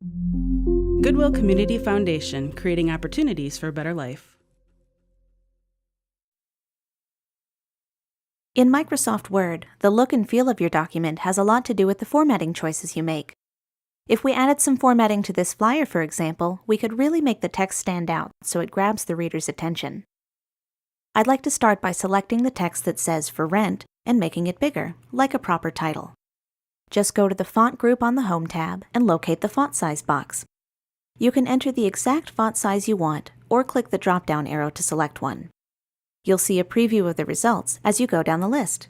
Goodwill Community Foundation, creating opportunities for a better life. In Microsoft Word, the look and feel of your document has a lot to do with the formatting choices you make. If we added some formatting to this flyer, for example, we could really make the text stand out so it grabs the reader's attention. I'd like to start by selecting the text that says "For Rent" and making it bigger, like a proper title. Just go to the Font group on the Home tab and locate the font size box. You can enter the exact font size you want or click the drop-down arrow to select one. You'll see a preview of the results as you go down the list.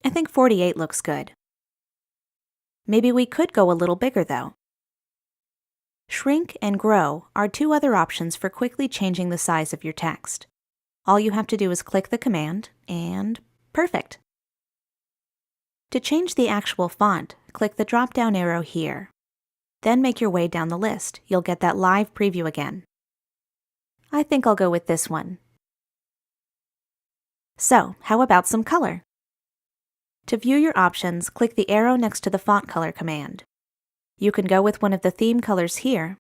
I think 48 looks good. Maybe we could go a little bigger though. Shrink and grow are two other options for quickly changing the size of your text. All you have to do is click the command and perfect. To change the actual font, click the drop-down arrow here. Then make your way down the list. You'll get that live preview again. I think I'll go with this one. So, how about some color? To view your options, click the arrow next to the font color command. You can go with one of the theme colors here,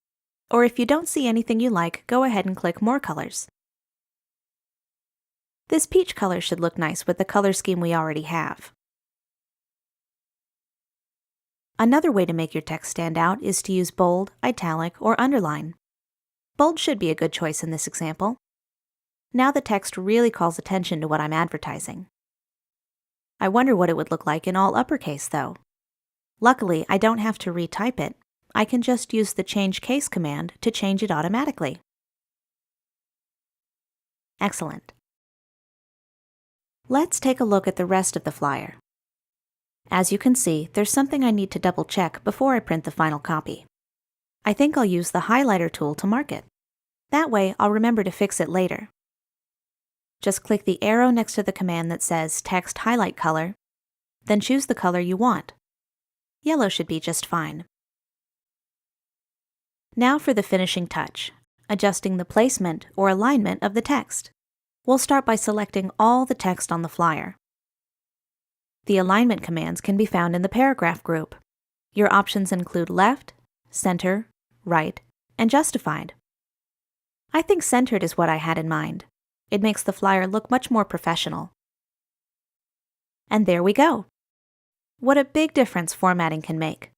or if you don't see anything you like, go ahead and click More Colors. This peach color should look nice with the color scheme we already have. Another way to make your text stand out is to use bold, italic, or underline. Bold should be a good choice in this example. Now the text really calls attention to what I'm advertising. I wonder what it would look like in all uppercase, though. Luckily, I don't have to retype it. I can just use the Change Case command to change it automatically. Excellent. Let's take a look at the rest of the flyer. As you can see, there's something I need to double-check before I print the final copy. I think I'll use the highlighter tool to mark it. That way, I'll remember to fix it later. Just click the arrow next to the command that says Text Highlight Color, then choose the color you want. Yellow should be just fine. Now for the finishing touch, adjusting the placement or alignment of the text. We'll start by selecting all the text on the flyer. The alignment commands can be found in the paragraph group. Your options include left, center, right, and justified. I think centered is what I had in mind. It makes the flyer look much more professional. And there we go. What a big difference formatting can make.